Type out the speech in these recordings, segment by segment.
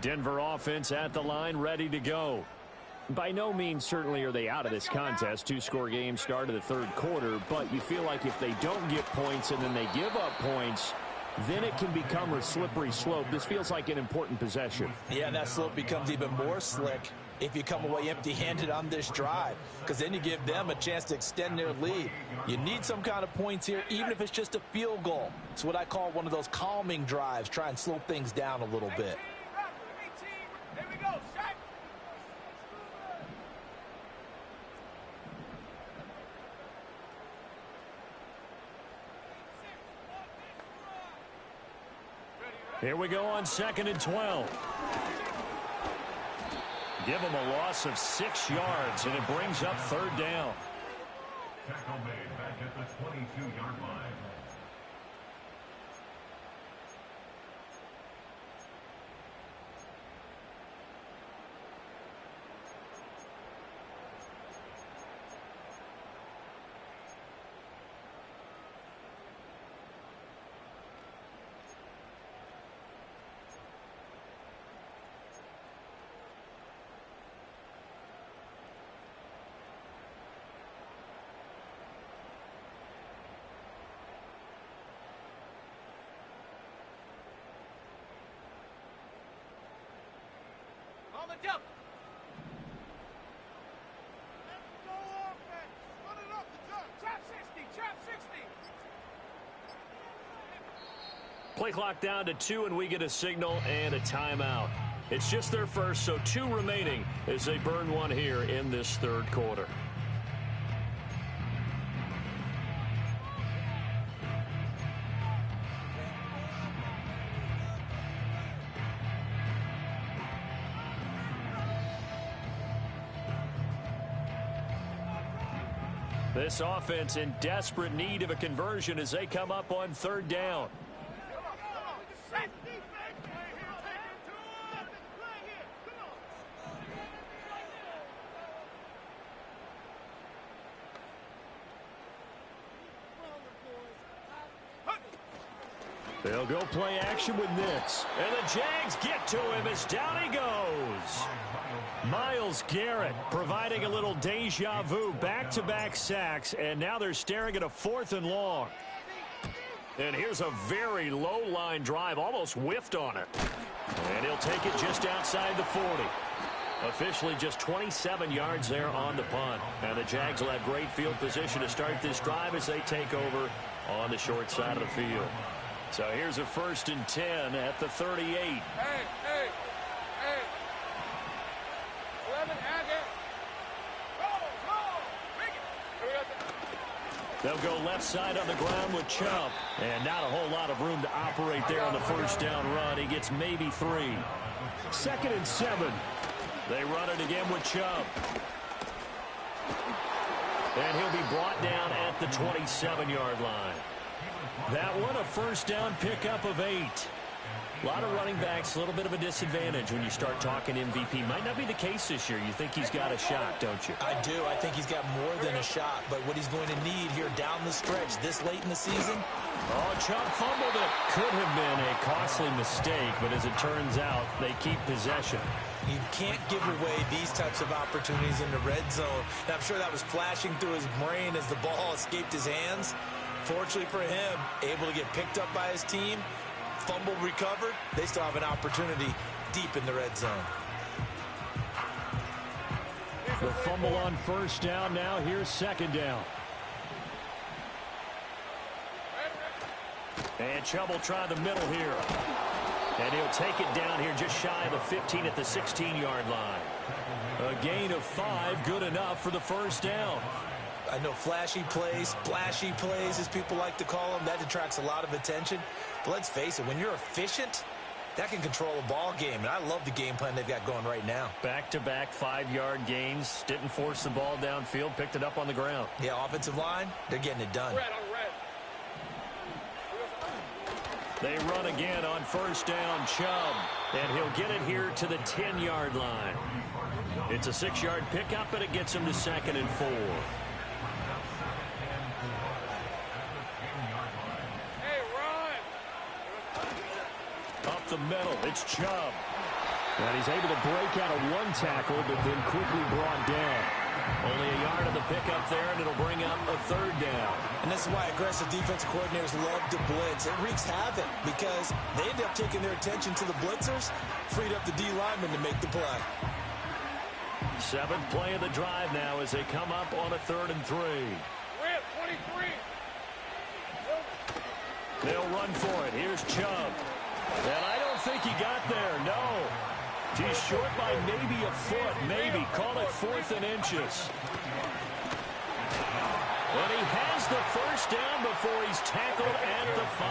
Denver offense at the line, ready to go. By no means certainly are they out of this contest. Two-score game start of the third quarter, but you feel like if they don't get points and then they give up points, then it can become a slippery slope. This feels like an important possession. Yeah, and that slope becomes even more slick if you come away empty-handed on this drive, because then you give them a chance to extend their lead. You need some kind of points here, even if it's just a field goal. It's what I call one of those calming drives. Try and slow things down a little bit. Here we go, Shaq. Here we go on 2nd and 12. Give them a loss of 6 yards, and it brings up 3rd down. Tackle made back at the 22-yard line. On the jump. Let's go offense. Run it up the jump. Trap 60. Trap 60. Play clock down to 2, and we get a signal and a timeout. It's just their first, so 2 remaining as they burn one here in this third quarter. This offense in desperate need of a conversion as they come up on 3rd down. They'll go play action with this. And the Jags get to him as down he goes. Myles Garrett providing a little deja vu, back-to-back sacks, and now they're staring at a 4th and long. And here's a very low-line drive, almost whiffed on it. And he'll take it just outside the 40. Officially just 27 yards there on the punt. And the Jags will have great field position to start this drive as they take over on the short side of the field. So here's a 1st and 10 at the 38. Hey. 11, add it. Roll. Bring it. They'll go left side on the ground with Chubb. And not a whole lot of room to operate there on the first down run. He gets maybe 3. 2nd and 7. They run it again with Chubb. And he'll be brought down at the 27-yard line. That one, a first down pickup of 8. A lot of running backs, a little bit of a disadvantage when you start talking MVP. Might not be the case this year. You think he's got a shot, don't you? I do. I think he's got more than a shot. But what he's going to need here down the stretch this late in the season. Oh, Chubb fumbled it. Could have been a costly mistake, but as it turns out, they keep possession. You can't give away these types of opportunities in the red zone. And I'm sure that was flashing through his brain as the ball escaped his hands. Fortunately for him, able to get picked up by his team, fumble recovered. They still have an opportunity deep in the red zone. The fumble on first down now. Here's 2nd down. And Chubb will try the middle here. And he'll take it down here just shy of the 15 at the 16-yard line. A gain of 5, good enough for the first down. I know flashy plays, splashy plays, as people like to call them, that attracts a lot of attention. But let's face it, when you're efficient, that can control a ball game. And I love the game plan they've got going right now. Back-to-back 5-yard gains. Didn't force the ball downfield. Picked it up on the ground. Yeah, offensive line, they're getting it done. Red on red. They run again on first down, Chubb. And he'll get it here to the 10-yard line. It's a 6-yard pickup, and it gets him to 2nd and 4. Hey, run. Up the middle, it's Chubb. And he's able to break out of one tackle, but then quickly brought down. Only a yard on the pickup there, and it'll bring up a third down. And this is why aggressive defensive coordinators love to blitz. It wreaks havoc because they end up taking their attention to the blitzers, freed up the D lineman to make the play. Seventh play of the drive now as they come up on a 3rd and 3. We're at 23. They'll run for it. Here's Chubb. And I don't think he got there, no. He's short by maybe a foot, maybe. Call it 4th and inches. And he has the first down before he's tackled at the 5.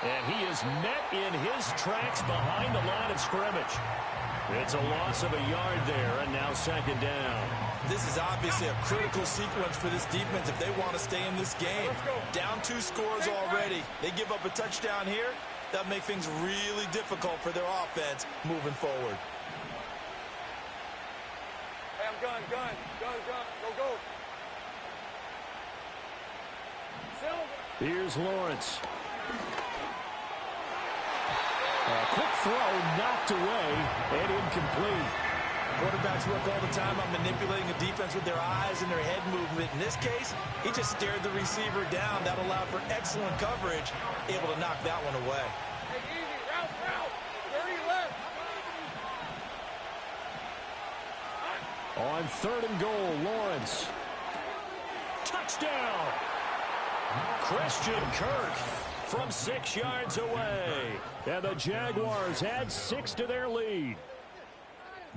And he is met in his tracks behind the line of scrimmage. It's a loss of a yard there, and now 2nd down. This is obviously a critical sequence for this defense if they want to stay in this game. Down 2 scores already. They give up a touchdown here. That'll make things really difficult for their offense moving forward. Hey, I'm gun. Go. Silver. Here's Lawrence. A quick throw knocked away and incomplete. Quarterbacks work all the time on manipulating a defense with their eyes and their head movement. In this case, he just stared the receiver down. That allowed for excellent coverage, able to knock that one away. Hey, easy. Route. 30 left. On 3rd and goal, Lawrence. Touchdown! Christian Kirk from 6 yards away. And the Jaguars add 6 to their lead.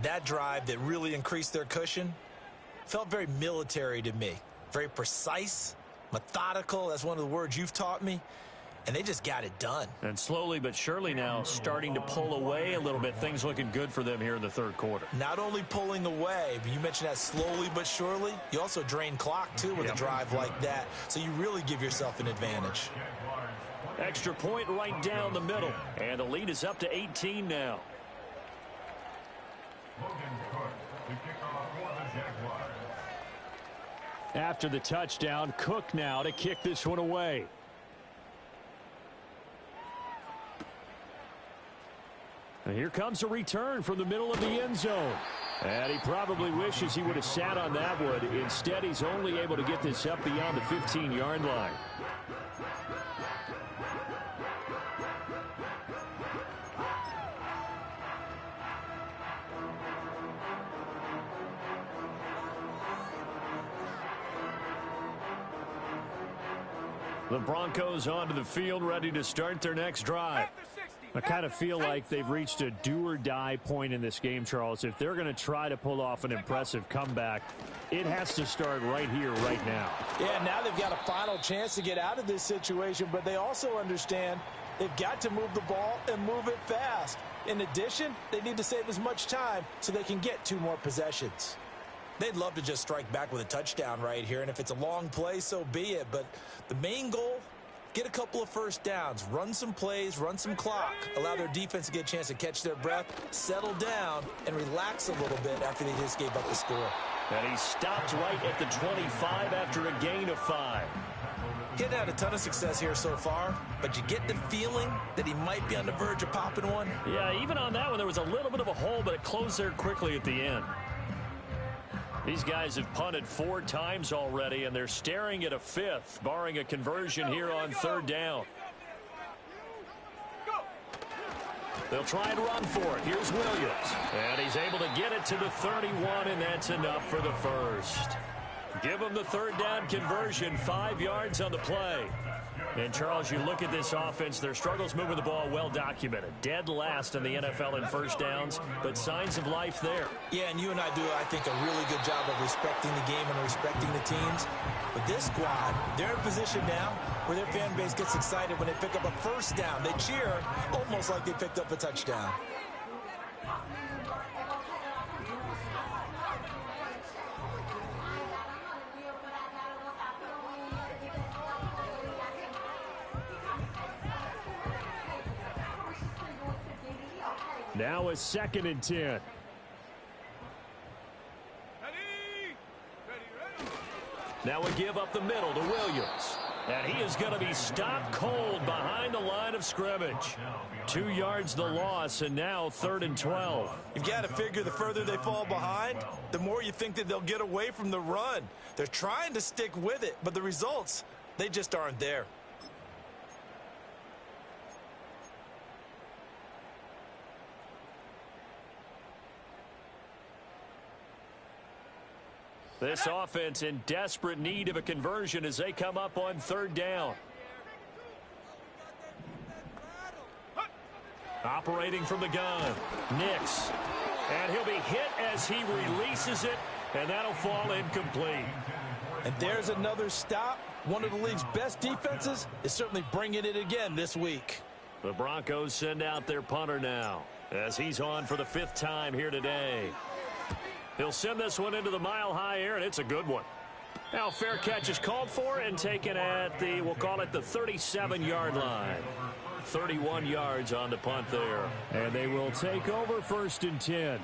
That drive that really increased their cushion felt very military to me. Very precise, methodical. That's one of the words you've taught me. And they just got it done. And slowly but surely now starting to pull away a little bit. Things looking good for them here in the 3rd quarter. Not only pulling away, but you mentioned that slowly but surely. You also drain clock, too, with a drive like that. So you really give yourself an advantage. Extra point right down the middle. And the lead is up to 18 now. After the touchdown, Cook now to kick this one away. And here comes a return from the middle of the end zone. And he probably wishes he would have sat on that one. Instead, he's only able to get this up beyond the 15-yard line. The Broncos onto the field, ready to start their next drive. I kind of feel like they've reached a do-or-die point in this game, Charles. If they're going to try to pull off an impressive comeback, it has to start right here, right now. Yeah, now they've got a final chance to get out of this situation, but they also understand they've got to move the ball and move it fast. In addition, they need to save as much time so they can get 2 more possessions. They'd love to just strike back with a touchdown right here, and if it's a long play, so be it. But the main goal, get a couple of first downs, run some plays, run some clock, allow their defense to get a chance to catch their breath, settle down, and relax a little bit after they just gave up the score. And he stopped right at the 25 after a gain of 5. He hadn't had a ton of success here so far, but you get the feeling that he might be on the verge of popping one. Yeah, even on that one, there was a little bit of a hole, but it closed there quickly at the end. These guys have punted 4 times already, and they're staring at a 5th, barring a conversion here on 3rd down. They'll try and run for it. Here's Williams. And he's able to get it to the 31, and that's enough for the first. Give them the 3rd down conversion, 5 yards on the play. And, Charles, you look at this offense, their struggles moving the ball well documented. Dead last in the NFL in first downs, but signs of life there. Yeah, and you and I do, I think, a really good job of respecting the game and respecting the teams. But this squad, they're in a position now where their fan base gets excited when they pick up a first down. They cheer almost like they picked up a touchdown. Now a 2nd and 10. Now we give up the middle to Williams. And he is going to be stopped cold behind the line of scrimmage. 2 yards the loss, and now 3rd and 12. You've got to figure the further they fall behind, the more you think that they'll get away from the run. They're trying to stick with it, but the results, they just aren't there. This offense in desperate need of a conversion as they come up on 3rd down. Operating from the gun, Nix. And he'll be hit as he releases it, and that'll fall incomplete. And there's another stop. One of the league's best defenses is certainly bringing it again this week. The Broncos send out their punter now as he's on for the 5th time here today. He'll send this one into the mile-high air, and it's a good one. Now, fair catch is called for and taken at the, we'll call it the 37-yard line. 31 yards on the punt there. And they will take over 1st and 10.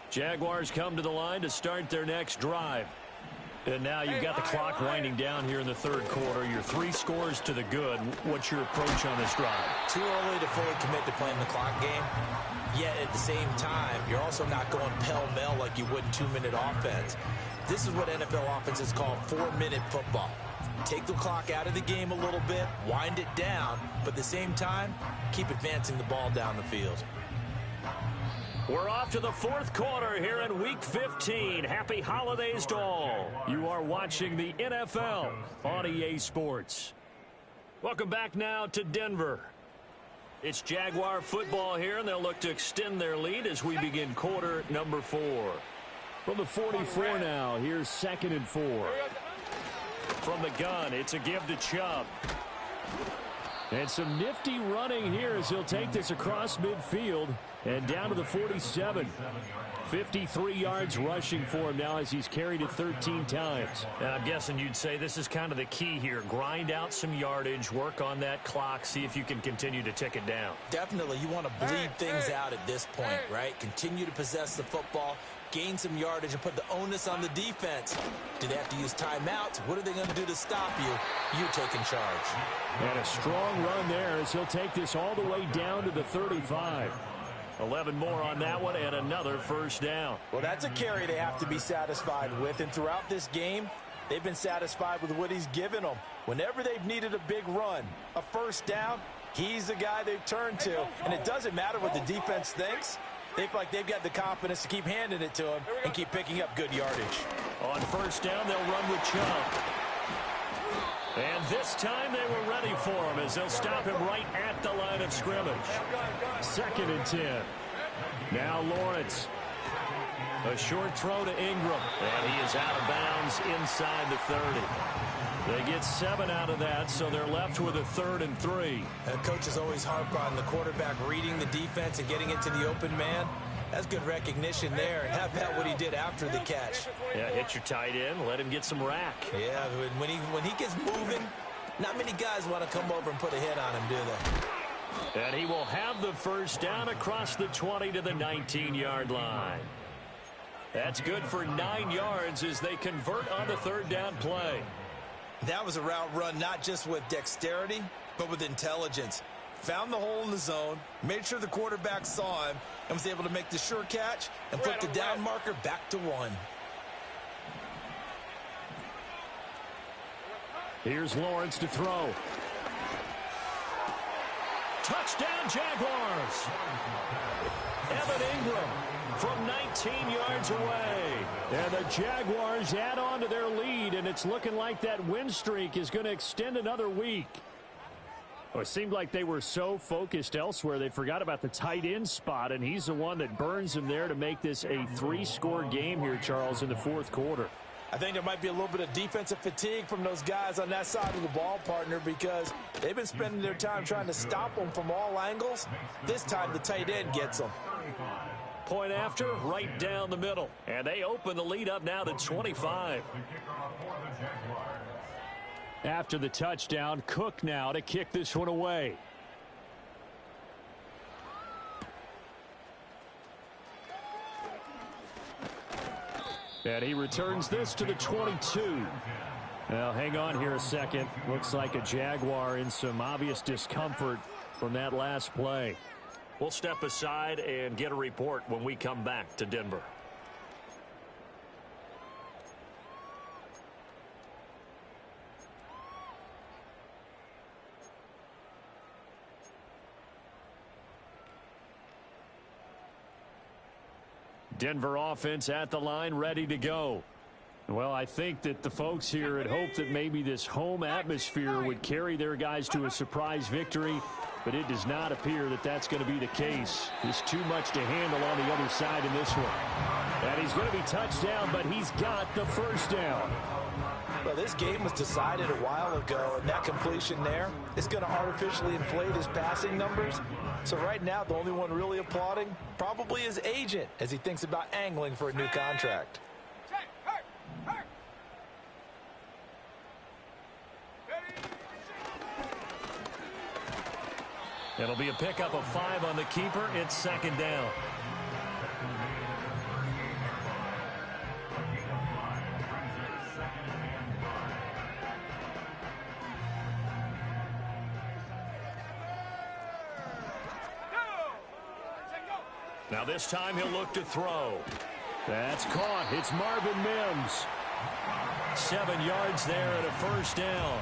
Jaguars come to the line to start their next drive. And now you've got the clock winding down here in the 3rd quarter. Your 3 scores to the good. What's your approach on this drive? Too early to fully commit to playing the clock game. Yet at the same time, you're also not going pell-mell like you would in 2-minute offense. This is what NFL offenses call 4-minute football. Take the clock out of the game a little bit, wind it down, but at the same time, keep advancing the ball down the field. We're off to the 4th quarter here in Week 15. Happy holidays to all. You are watching the NFL on EA Sports. Welcome back now to Denver. It's Jaguar football here, and they'll look to extend their lead as we begin quarter number 4. From the 44 now, here's 2nd and 4. From the gun, it's a give to Chubb. And some nifty running here as he'll take this across midfield and down to the 47. 53 yards rushing for him now as he's carried it 13 times. And I'm guessing you'd say this is kind of the key here. Grind out some yardage, work on that clock, see if you can continue to tick it down. Definitely. You want to bleed things out at this point, right? Continue to possess the football, gain some yardage, and put the onus on the defense. Do they have to use timeouts? What are they going to do to stop you? You taking charge. And a strong run there as he'll take this all the way down to the 35. 11 more on that one and another 1st down. Well, that's a carry they have to be satisfied with. And throughout this game, they've been satisfied with what he's given them. Whenever they've needed a big run, a 1st down, he's the guy they've turned to. And it doesn't matter what the defense thinks. They feel like they've got the confidence to keep handing it to him and keep picking up good yardage. On 1st down, they'll run with Chubb. And this time they were ready for him as they'll stop him right at the line of scrimmage. 2nd and 10. Now Lawrence. A short throw to Ingram. And he is out of bounds inside the 30. They get 7 out of that, so they're left with a 3rd and 3. And coaches always harp on the quarterback reading the defense and getting into the open man. That's good recognition there. And how about what he did after the catch? Yeah, hit your tight end, let him get some rack. Yeah, when he gets moving, not many guys want to come over and put a hit on him, do they? And he will have the 1st down across the 20 to the 19-yard line. That's good for 9 yards as they convert on the 3rd down play. That was a route run not just with dexterity, but with intelligence. Found the hole in the zone, made sure the quarterback saw him, and was able to make the sure catch and flip the down marker back to 1. Here's Lawrence to throw. Touchdown, Jaguars! Evan Ingram from 19 yards away. And the Jaguars add on to their lead, and it's looking like that win streak is going to extend another week. Well, it seemed like they were so focused elsewhere, they forgot about the tight end spot, and he's the one that burns them there to make this a 3-score game here, Charles, in the 4th quarter. I think there might be a little bit of defensive fatigue from those guys on that side of the ball, partner, because they've been spending their time trying to stop them from all angles. This time the tight end gets them. Point after, right down the middle. And they open the lead up now to 25. After the touchdown, Cook now to kick this one away. And he returns this to the 22. Now, hang on here a second. Looks like a Jaguar in some obvious discomfort from that last play. We'll step aside and get a report when we come back to Denver. Denver offense at the line, ready to go. Well, I think that the folks here had hoped that maybe this home atmosphere would carry their guys to a surprise victory, but it does not appear that that's going to be the case. There's too much to handle on the other side in this one. And he's going to be touched down, but he's got the first down. Well, this game was decided a while ago, and that completion there is going to artificially inflate his passing numbers. So right now, the only one really applauding probably his agent as he thinks about angling for a new contract. It'll be a pickup of 5 on the keeper. It's second down. Now this time he'll look to throw. That's caught. It's Marvin Mims. 7 yards there and a first down.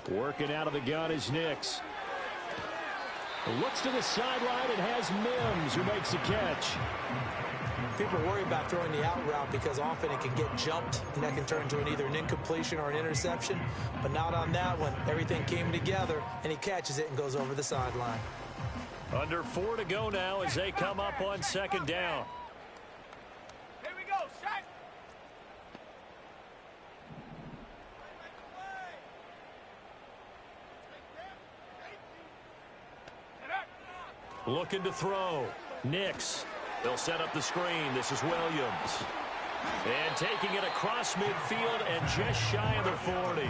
Working out of the gun is Nix. Looks to the sideline and has Mims who makes the catch. People worry about throwing the out route because often it can get jumped and that can turn into either an incompletion or an interception. But not on that one. Everything came together and he catches it and goes over the sideline. Under 4 to go now as they come up on second down. Here we go, shot. Looking to throw. Nix. They'll set up the screen. This is Williams. And taking it across midfield and just shy of the 40.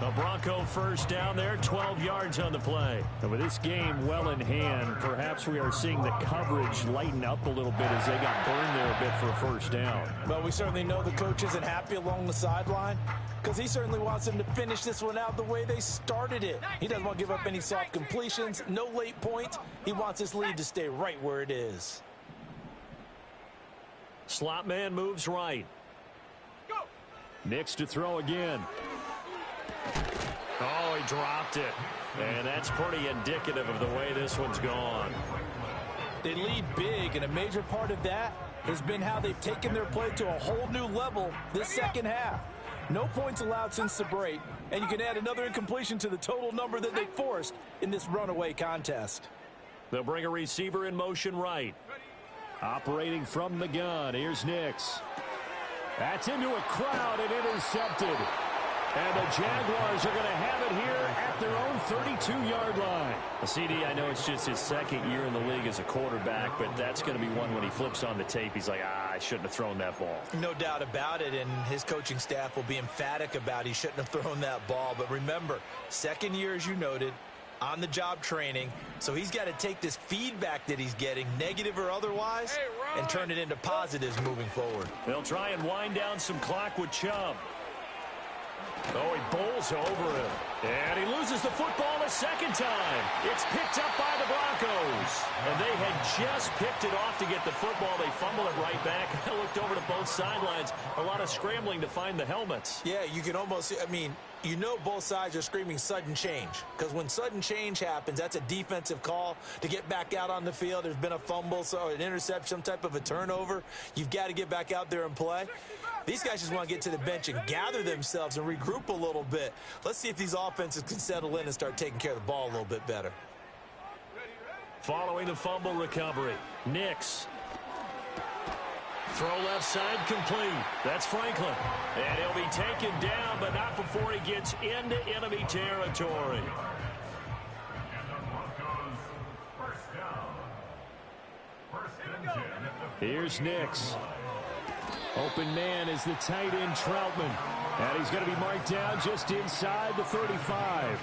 A Bronco first down there, 12 yards on the play. And with this game well in hand, perhaps we are seeing the coverage lighten up a little bit as they got burned there a bit for a first down. Well, we certainly know the coach isn't happy along the sideline because he certainly wants them to finish this one out the way they started it. He doesn't want to give up any soft completions, no late points. He wants this lead to stay right where it is. Slot man moves right. Nix to throw again. Oh, he dropped it. And that's pretty indicative of the way this one's gone. They lead big, and a major part of that has been how they've taken their play to a whole new level this second half. No points allowed since the break, and you can add another incompletion to the total number that they forced in this runaway contest. They'll bring a receiver in motion right. Operating from the gun, here's Nix. That's into a crowd and intercepted. And the Jaguars are going to have it here at their own 32-yard line. CD, I know it's just his second year in the league as a quarterback, but that's going to be one when he flips on the tape. He's like, I shouldn't have thrown that ball. No doubt about it, and his coaching staff will be emphatic about he shouldn't have thrown that ball. But remember, second year, as you noted, on-the-job training, so he's got to take this feedback that he's getting, negative or otherwise, and turn it into positives moving forward. They'll try and wind down some clock with Chubb. Oh, he bowls over him. And he loses the football a second time. It's picked up by the Broncos. And they had just picked it off to get the football. They fumble it right back. I looked over to both sidelines. A lot of scrambling to find the helmets. Yeah, you can almost, I mean, you know both sides are screaming sudden change. Because when sudden change happens, that's a defensive call to get back out on the field. There's been a fumble, so an interception, some type of a turnover. You've got to get back out there and play. These guys just want to get to the bench and gather themselves and regroup a little bit. Let's see if these offenses can settle in and start taking care of the ball a little bit better. Following the fumble recovery, Nix. Throw left side complete. That's Franklin. And he'll be taken down, but not before he gets into enemy territory. Here's Nix. Open man is the tight end Troutman. And he's going to be marked down just inside the 35.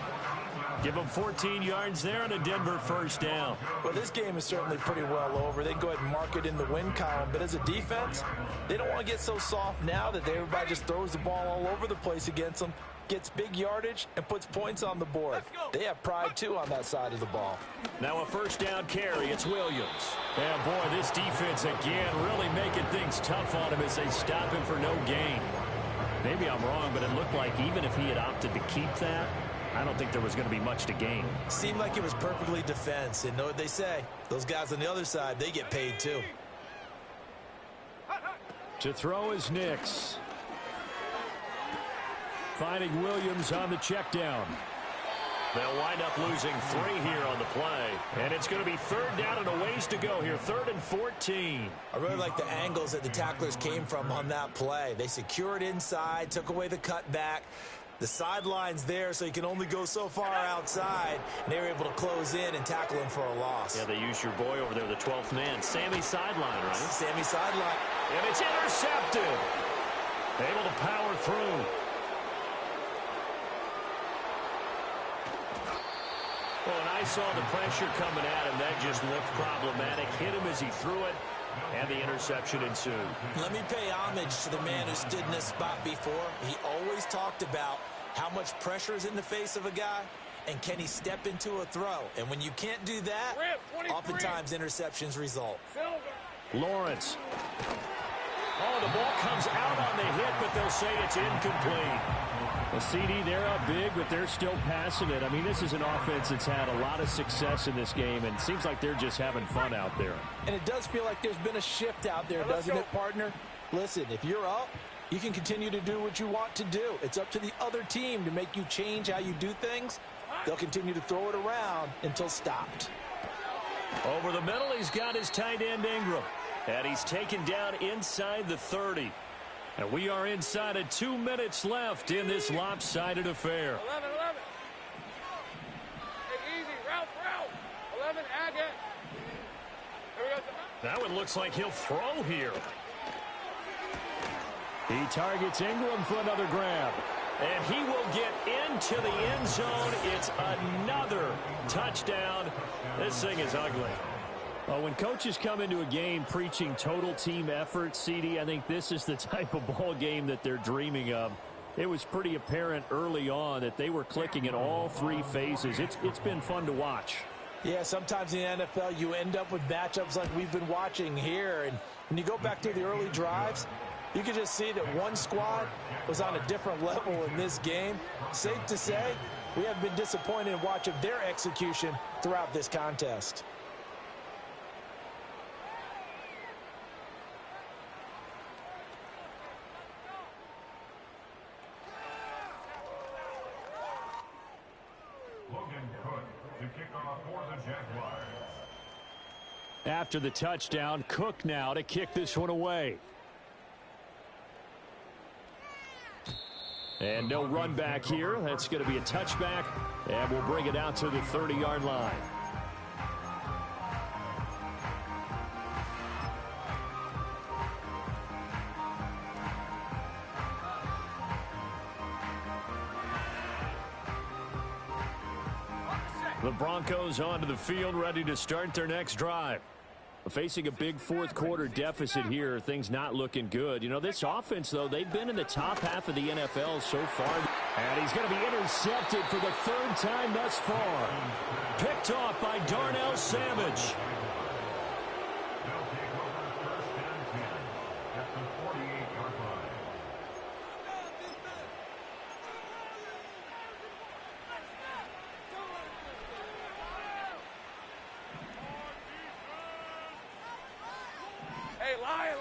Give him 14 yards there and a Denver first down. Well, this game is certainly pretty well over. They can go ahead and mark it in the win column. But as a defense, they don't want to get so soft now that everybody just throws the ball all over the place against them, gets big yardage, and puts points on the board. They have pride, too, on that side of the ball. Now a first down carry. It's Williams. And, boy, this defense, again, really making things tough on him as they stop him for no gain. Maybe I'm wrong, but it looked like even if he had opted to keep that, I don't think there was going to be much to gain. Seemed like it was perfectly defense. And know what they say? Those guys on the other side, they get paid, too. To throw is Nix. Finding Williams on the check down. They'll wind up losing 3 here on the play. And it's going to be third down and a ways to go here. 3rd and 14. I really like the angles that the tacklers came from on that play. They secured inside, took away the cutback. The sideline's there, so you can only go so far outside. And they were able to close in and tackle him for a loss. Yeah, they used your boy over there, the 12th man. Sammy sideline, right? Sammy sideline. And it's intercepted. Able to power through. Well, and I saw the pressure coming at him. That just looked problematic. Hit him as he threw it, and the interception ensued. Let me pay homage to the man who stood in this spot before. He always talked about how much pressure is in the face of a guy, and can he step into a throw. And when you can't do that, oftentimes interceptions result. Lawrence. Oh, the ball comes out on the hit, but they'll say it's incomplete. The CD, they're up big, but they're still passing it. I mean, this is an offense that's had a lot of success in this game, and it seems like they're just having fun out there. And it does feel like there's been a shift out there, doesn't it, partner? Listen, if you're up, you can continue to do what you want to do. It's up to the other team to make you change how you do things. They'll continue to throw it around until stopped. Over the middle, he's got his tight end Ingram. And he's taken down inside the 30. And we are inside of 2 minutes left in this lopsided affair. 11. Hey, easy. Route. 11, again. Here we go. That one looks like he'll throw here. He targets Ingram for another grab. And he will get into the end zone. It's another touchdown. This thing is ugly. Well, when coaches come into a game preaching total team effort, CD, I think this is the type of ball game that they're dreaming of. It was pretty apparent early on that they were clicking in all 3 phases. It's been fun to watch. Yeah, sometimes in the NFL you end up with matchups like we've been watching here. And when you go back to the early drives, you can just see that one squad was on a different level in this game. Safe to say, we have been disappointed in watching their execution throughout this contest. After the touchdown, Cook now to kick this one away. And no run back here. That's going to be a touchback, and we'll bring it out to the 30-yard line. The Broncos onto the field, ready to start their next drive. Facing a big fourth-quarter deficit here, things not looking good. You know, this offense, though, they've been in the top half of the NFL so far. And he's going to be intercepted for the 3rd time thus far. Picked off by Darnell Savage.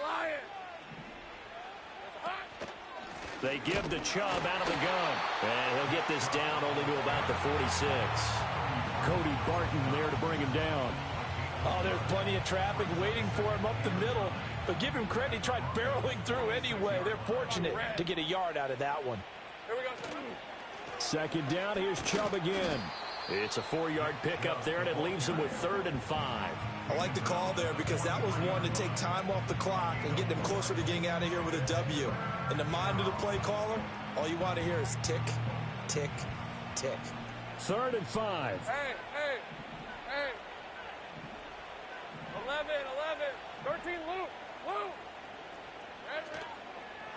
Lion. They give the Chubb out of the gun. And he'll get this down only to about the 46. Cody Barton there to bring him down. Oh, there's plenty of traffic waiting for him up the middle. But give him credit, he tried barreling through anyway. They're fortunate to get a yard out of that one. Here we go. 2nd down, here's Chubb again. It's a 4-yard pickup there, and it leaves them with 3rd and 5. I like the call there because that was one to take time off the clock and get them closer to getting out of here with a W. In the mind of the play caller, all you want to hear is tick, tick, tick. 3rd and 5. Hey. 11, 13, Luke.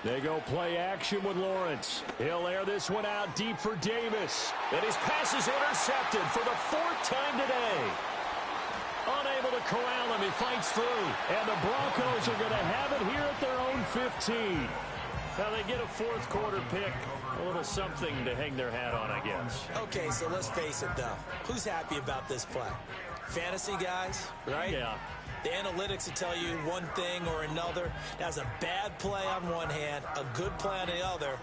They go play action with Lawrence. He'll air this one out deep for Davis. And his pass is intercepted for the 4th time today. Unable to corral him, he fights through. And the Broncos are going to have it here at their own 15. Now they get a 4th quarter pick. A little something to hang their hat on, I guess. Okay, so let's face it, though. Who's happy about this play? Fantasy guys, right? Yeah. The analytics will tell you one thing or another. That's a bad play on one hand, a good play on the other,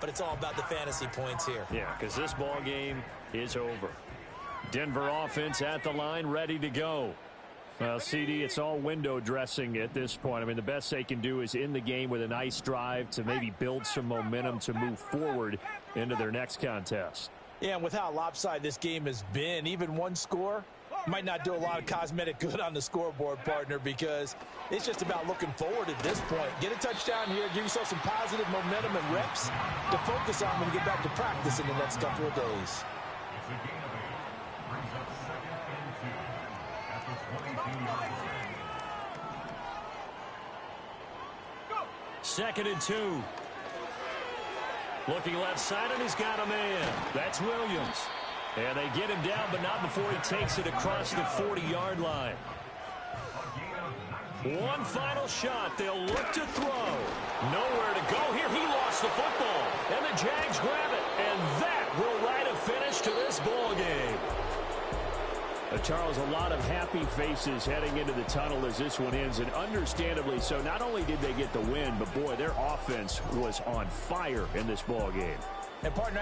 but it's all about the fantasy points here. Yeah, because this ball game is over. Denver offense at the line, ready to go. Well, CD, it's all window dressing at this point. I mean, the best they can do is in the game with a nice drive to maybe build some momentum to move forward into their next contest. Yeah, and with how lopsided this game has been, even one score might not do a lot of cosmetic good on the scoreboard, partner, because it's just about looking forward at this point. Get a touchdown here, give yourself some positive momentum and reps to focus on when you get back to practice in the next couple of days. It's a gain of 8. Brings up 2nd and 2 at the 22-yard line. 2nd and 2. Looking left side, and he's got a man. That's Williams. And they get him down, but not before he takes it across the 40-yard line. One final shot. They'll look to throw. Nowhere to go here. He lost the football. And the Jags grab it. And that will write a finish to this ball game. Charles, a lot of happy faces heading into the tunnel as this one ends, and understandably so. Not only did they get the win, but boy, their offense was on fire in this ball game. And partner,